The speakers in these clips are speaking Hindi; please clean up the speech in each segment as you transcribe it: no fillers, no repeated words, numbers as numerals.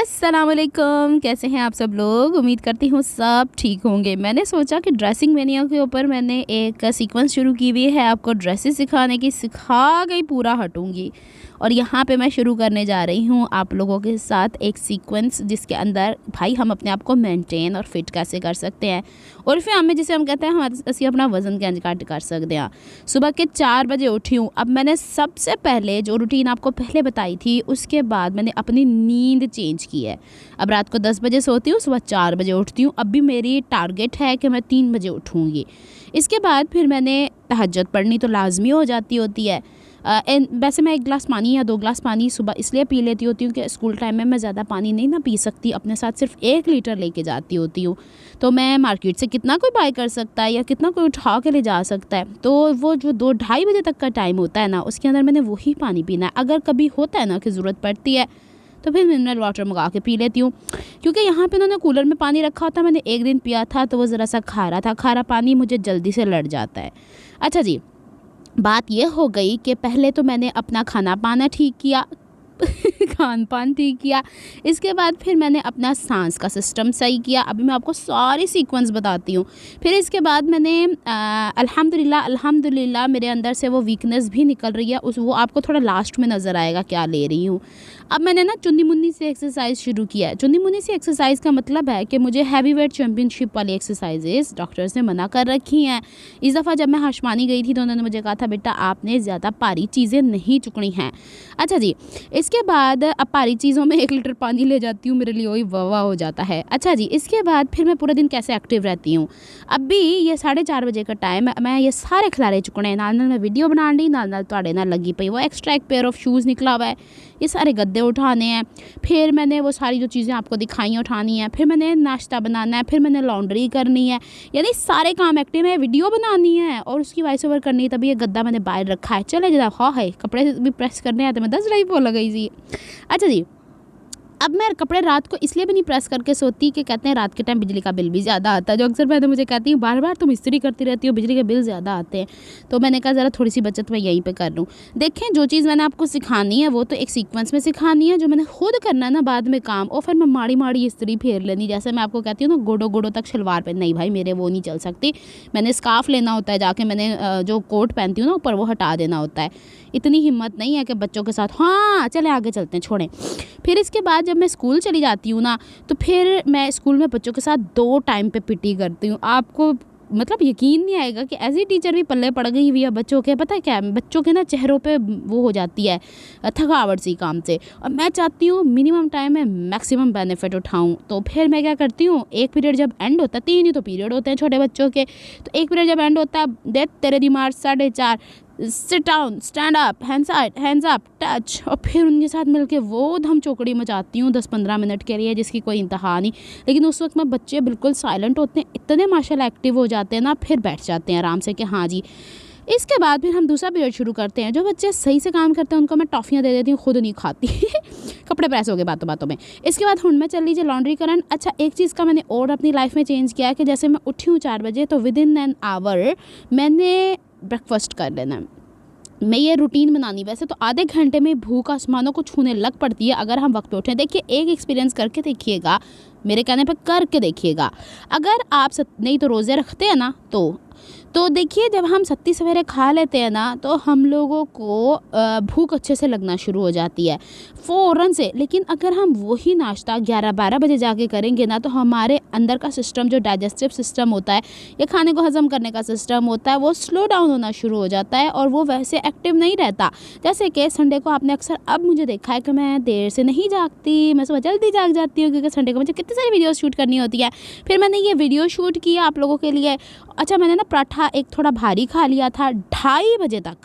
अस्सलामुअलैकुम, कैसे हैं आप सब लोग। उम्मीद करती हूँ सब ठीक होंगे। मैंने सोचा कि ड्रेसिंग मेनिया के ऊपर मैंने एक सीक्वेंस शुरू की हुई है आपको ड्रेसेस सिखाने की। सिखा गई पूरा हटूँगी। और यहाँ पे मैं शुरू करने जा रही हूँ आप लोगों के साथ एक सीक्वेंस जिसके अंदर भाई हम अपने आप को मेंटेन और फिट कैसे कर सकते हैं। और फिर हमें जिसे हम कहते हैं हम असी अपना वज़न कैसे घट कर सकते हैं। सुबह के 4 बजे उठी हूँ। अब मैंने सबसे पहले जो रूटीन आपको पहले बताई थी उसके बाद मैंने अपनी नींद चेंज की है। अब रात को 10 बजे सोती हूँ, सुबह 4 बजे उठती हूँ। अब भी मेरी टारगेट है कि मैं 3 बजे उठूँगी। इसके बाद फिर मैंने तहज्जुद पढ़नी तो लाजमी हो जाती होती है। वैसे मैं 1 गिलास पानी या 2 गिलास पानी सुबह इसलिए पी लेती होती हूँ कि स्कूल टाइम में मैं ज़्यादा पानी नहीं ना पी सकती, अपने साथ सिर्फ 1 लीटर लेके जाती होती हूँ। तो मैं मार्केट से कितना कोई बाय कर सकता है या कितना कोई उठा के ले जा सकता है। तो वो जो 2-2:30 बजे तक का टाइम होता है ना, उसके अंदर मैंने वही पानी पीना है। अगर कभी होता है ना कि ज़रूरत पड़ती है तो फिर मिनरल वाटर मंगा के पी लेती हूँ। क्योंकि यहाँ पे उन्होंने कूलर में पानी रखा था, मैंने एक दिन पिया था तो वो ज़रा सा खारा था। खारा पानी मुझे जल्दी से लड़ जाता है। अच्छा जी, बात ये हो गई कि पहले तो मैंने अपना खाना पाना ठीक किया खान पान ठीक किया। इसके बाद फिर मैंने अपना सांस का सिस्टम सही किया। अभी मैं आपको सारी सीक्वेंस बताती हूँ। फिर इसके बाद मैंने अल्हम्दुलिल्लाह मेरे अंदर से वो वीकनेस भी निकल रही है। वो आपको थोड़ा लास्ट में नज़र आएगा क्या ले रही हूँ। अब मैंने ना चुन्नी मुन्नी से एक्सरसाइज शुरू किया है। चुन्नी मुन्नी से एक्सरसाइज का मतलब है कि मुझे हैवी वेट चैम्पियनशिप वाली एक्सरसाइजेस डॉक्टर्स ने मना कर रखी हैं। इस दफ़ा जब मैं हाशमानी गई थी तो उन्होंने मुझे कहा था बेटा आपने ज़्यादा भारी चीज़ें नहीं चुकनी हैं। अच्छा जी, इसके बाद अब भारी चीज़ों में 1 लीटर पानी ले जाती हूँ, मेरे लिए वही वाह हो जाता है। अच्छा जी, इसके बाद फिर मैं पूरा दिन कैसे एक्टिव रहती हूँ। अब भी ये 4:30 बजे का टाइम है, मैं ये सारे खिलारे चुकने नाल मैं वीडियो बनाने दी नाल तुहाडे नाल लगी पई। वो एक्स्ट्रा एक पेयर ऑफ शूज़ निकला हुआ है, ये सारे गद्दे उठाने हैं। फिर मैंने वो सारी जो चीज़ें आपको दिखाई उठानी है। फिर मैंने नाश्ता बनाना है, फिर मैंने लॉन्ड्री करनी है, यानी सारे काम एक्टिव है। वीडियो बनानी है और उसकी वॉइस ओवर करनी है। तभी ये गद्दा मैंने बाहर रखा है। चले जरा हाँ है कपड़े भी प्रेस करने हैं तो मैं 10 लाई बोल गई जी। अच्छा जी, अब मैं कपड़े रात को इसलिए भी नहीं प्रेस करके सोती कि कहते हैं रात के टाइम बिजली का बिल भी ज़्यादा आता है। जो अक्सर मैं मुझे कहती हूँ बार बार तुम इस्त्री करती रहती हो, बिजली के बिल ज़्यादा आते हैं। तो मैंने कहा ज़रा थोड़ी सी बचत मैं यहीं पे कर लूँ। देखें, जो चीज़ मैंने आपको सिखानी है वो तो एक सीक्वेंस में सिखानी है। जो मैंने खुद करना है ना बाद में काम, और फिर मैं माड़ी माड़ी इस्त्री फेर लेनी। जैसे मैं आपको कहती हूँ ना गोडो गोडो तक शलवार पहन, नहीं भाई मेरे वो नहीं चल सकती। मैंने स्कार्फ लेना होता है जाके, मैंने जो कोट पहनती हूँ ना ऊपर वो हटा देना होता है। इतनी हिम्मत नहीं है कि बच्चों के साथ हाँ चले आगे चलते हैं, छोड़ें। फिर इसके बाद जब मैं स्कूल चली जाती हूँ ना तो फिर मैं स्कूल में बच्चों के साथ 2 टाइम पे पीटी करती हूँ। आपको मतलब यकीन नहीं आएगा कि ऐसी टीचर भी पल्ले पड़ गई हुई है बच्चों के। पता है क्या, बच्चों के ना चेहरों पे वो हो जाती है थकावट सी काम से, और मैं चाहती हूँ मिनिमम टाइम में मैक्सिमम बेनिफिट उठाऊँ। तो फिर मैं क्या करती हूँ, एक पीरियड जब एंड होता है, 3 ही तो पीरियड होते हैं छोटे बच्चों के, तो एक पीरियड जब एंड होता है देख तेरे दिमाग 4:30 sit down, stand up, hands up, touch, और फिर उनके साथ मिलके वो धम चौकड़ी मचाती हूँ 10-15 मिनट के लिए जिसकी कोई इंतहा नहीं। लेकिन उस वक्त में बच्चे बिल्कुल साइलेंट होते हैं, इतने माशाल्लाह एक्टिव हो जाते हैं ना, फिर बैठ जाते हैं आराम से कि हाँ जी। इसके बाद फिर हम दूसरा पीरियड शुरू करते हैं। जो बच्चे सही से काम करते हैं उनको मैं टॉफ़ियाँ दे देती हूँ, खुद नहीं खाती कपड़े प्रेस हो गए बातों बातों में। इसके बाद हुन में चल लीजिए लॉन्ड्री करन। अच्छा, एक चीज़ का मैंने और अपनी लाइफ में चेंज किया है कि जैसे मैं उठी हूँ 4 बजे तो विद इन एन आवर मैंने ब्रेकफास्ट कर लेना है। मैं ये रूटीन बनानी, वैसे तो आधे घंटे में भूख आसमानों को छूने लग पड़ती है अगर हम वक्त पे उठें। देखिए, एक एक्सपीरियंस करके देखिएगा, मेरे कहने पे करके देखिएगा। अगर आप नहीं तो रोज़े रखते हैं ना तो देखिए जब हम सत्ती सवेरे खा लेते हैं ना तो हम लोगों को भूख अच्छे से लगना शुरू हो जाती है फ़ौरन से। लेकिन अगर हम वही नाश्ता 11-12 बजे जाके करेंगे ना तो हमारे अंदर का सिस्टम, जो डाइजेस्टिव सिस्टम होता है या खाने को हज़म करने का सिस्टम होता है, वो स्लो डाउन होना शुरू हो जाता है और वो वैसे एक्टिव नहीं रहता। जैसे कि संडे को आपने अक्सर अब मुझे देखा है कि मैं देर से नहीं जागती, मैं सुबह जल्दी जाग जाती हूँ क्योंकि संडे को मुझे कितनी सारी वीडियोज़ शूट करनी होती है। फिर मैंने ये वीडियो शूट किया आप लोगों के लिए। अच्छा, मैंने ना पराठा एक थोड़ा भारी खा लिया था 2:30 बजे तक,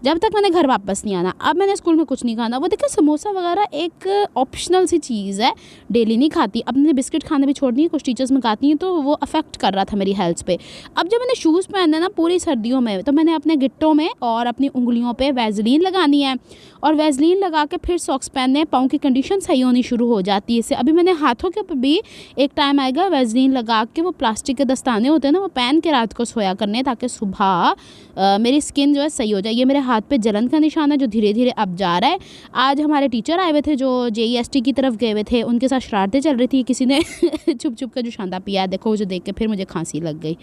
जब तक मैंने घर वापस नहीं आना। अब मैंने स्कूल में कुछ नहीं खाना। वो देखिए समोसा वगैरह एक ऑप्शनल सी चीज़ है, डेली नहीं खाती। अब मैंने बिस्किट खाने भी छोड़ दिए, कुछ टीचर्स में खाती हैं तो वो अफेक्ट कर रहा था मेरी हेल्थ पे। अब जब मैंने शूज़ पहने ना पूरी सर्दियों में तो मैंने अपने गिट्टों में और अपनी उंगलियों पे वैसलीन लगानी है, और वैसलीन लगा के फिर सॉक्स पहनने, पाँव की कंडीशन सही होनी शुरू हो जाती है इससे। अभी मैंने हाथों के ऊपर भी एक टाइम आएगा वैसलीन लगा के, वो प्लास्टिक के दस्ताने होते हैं ना, वो पहन के रात को सोया करने ताकि सुबह मेरी स्किन जो है सही हो जाए। ये मेरे हाथ पे जलन का निशान है जो धीरे धीरे अब जा रहा है। आज हमारे टीचर आए हुए थे जो JEST की तरफ गए हुए थे, उनके साथ शरारतें चल रही थी। किसी ने छुप छुप कर जो शांता पिया, देखो जो देख के फिर मुझे खांसी लग गई।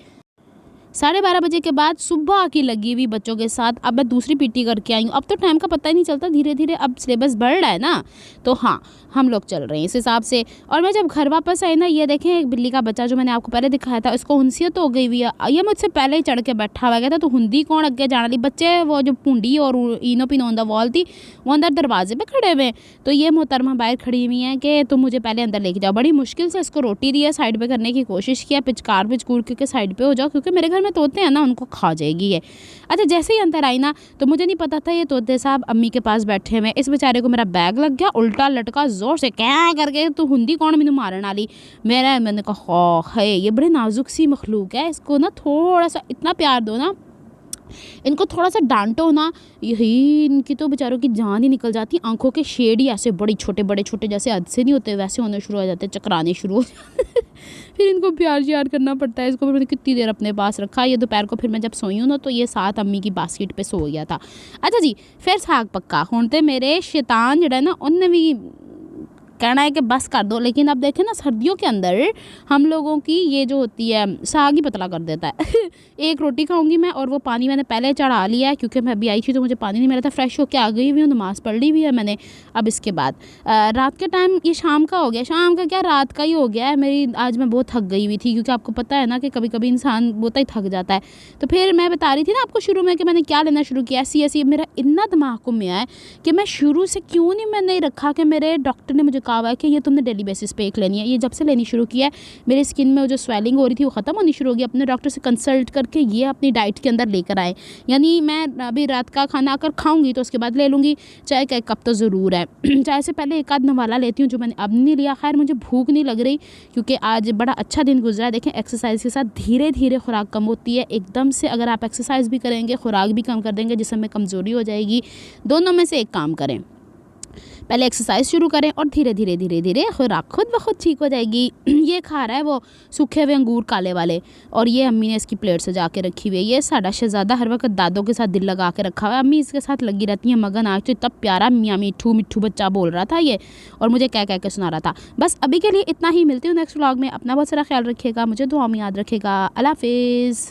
12:30 बजे के बाद सुबह की लगी हुई बच्चों के साथ अब मैं दूसरी PT करके आई हूँ। अब तो टाइम का पता ही नहीं चलता, धीरे धीरे अब सिलेबस बढ़ रहा है ना, तो हाँ हम लोग चल रहे हैं इस हिसाब से। और मैं जब घर वापस आई ना, ये देखें एक बिल्ली का बच्चा जो मैंने आपको पहले दिखाया था, उसको हुंसियत हो गई हुई है। ये मुझसे पहले ही चढ़ के बैठा हुआ गया था, तो हुंदी कौन अगे जाने वाली बच्चे, वो जो पूंडी और इनो पिनो द वॉल थी वो अंदर दरवाजे पे खड़े हुए, तो ये मोहतरमा बाहर खड़ी हुई हैं कि तुम मुझे पहले अंदर लेके जाओ। बड़ी मुश्किल से इसको रोटी दी है, साइड पे करने की कोशिश किया, पिचकूर के साइड पे हो जाओ, क्योंकि मेरे घर में तोते हैं ना, उनको खा जाएगी ये। अच्छा जैसे ही अंदर आई ना, तो मुझे नहीं पता था ये तोते साहब अम्मी के पास बैठे हुए। इस बेचारे को मेरा बैग लग गया, उल्टा लटका जोर से क्या करके, तू हुंदी कौन मैंने मारने वाली। मैंने कहा है ये बड़े नाजुक सी मखलूक है, इसको ना थोड़ा सा इतना प्यार दो ना, इनको थोड़ा सा डांटो ना, यही इनकी तो बेचारों की जान ही निकल जाती। आंखों के शेड ही ऐसे बड़े छोटे जैसे हद से नहीं होते वैसे होने शुरू हो जाते, चकराने शुरू हो जाते। फिर इनको प्यार करना पड़ता है। इसको मैंने कितनी देर अपने पास रखा। ये दोपहर को फिर मैं जब सोई हूँ ना, तो ये साथ अम्मी की बास्केट पे सो गया था। अच्छा जी, फिर साग पक्का होते मेरे शैतान जड़ा ना, उनने भी कहना है कि बस कर दो। लेकिन अब देखें ना, सर्दियों के अंदर हम लोगों की ये जो होती है साग ही पतला कर देता है। एक रोटी खाऊंगी मैं, और वो पानी मैंने पहले चढ़ा लिया है, क्योंकि मैं अभी आई थी तो मुझे पानी नहीं मिला था। फ्रेश होके आ गई हुई हूँ, नमाज़ पढ़ ली हुई है मैंने। अब इसके बाद रात के टाइम, ये शाम का हो गया, शाम का क्या रात का ही हो गया है मेरी। आज मैं बहुत थक गई हुई थी, क्योंकि आपको पता है ना कि कभी कभी इंसान बहुत ही थक जाता है। तो फिर मैं बता रही थी ना आपको शुरू में कि मैंने क्या लेना शुरू किया। ऐसी मेरा इतना दिमाग को में है कि मैं शुरू से क्यों नहीं मैंने रखा, कि मेरे डॉक्टर ने मुझे कहा हुआ है कि ये तुमने डेली बेसिस पे एक लेनी है। ये जब से लेनी शुरू किया है, मेरी स्किन में जो स्वेलिंग हो रही थी वो ख़त्म होनी शुरू हो गई। अपने डॉक्टर से कंसल्ट करके ये अपनी डाइट के अंदर लेकर आए। यानी मैं अभी रात का खाना अगर खाऊंगी तो उसके बाद ले लूँगी, चाय का एक कप तो ज़रूर है। चाय से पहले एक आध नवाला लेती हूँ, जो मैंने अब नहीं लिया। खैर मुझे भूख नहीं लग रही, क्योंकि आज बड़ा अच्छा दिन गुजरा है। देखें एक्सरसाइज के साथ धीरे धीरे खुराक कम होती है एकदम से। अगर आप एक्सरसाइज भी करेंगे, खुराक भी कम कर देंगे, जिसमें कमज़ोरी हो जाएगी। दोनों में से एक काम करें, पहले एक्सरसाइज शुरू करें और धीरे धीरे खुराक खुद ब खुद ठीक हो जाएगी। ये खा रहा है वो सूखे हुए अंगूर काले वाले, और ये अम्मी ने इसकी प्लेट सजा के रखी हुई है। ये साडा शहजादा हर वक्त दादों के साथ दिल लगा के रखा हुआ है। अम्मी इसके साथ लगी रहती है मगन। आज तो इतना प्यारा मियाँ मिट्ठू बच्चा बोल रहा था ये, और मुझे कह के सुना रहा था। बस अभी के लिए इतना ही, मिलती हूँ नेक्स्ट व्लॉग में। अपना बहुत सारा ख्याल रखिएगा, मुझे दुआ में याद रखिएगा। अल्लाह हाफिज़।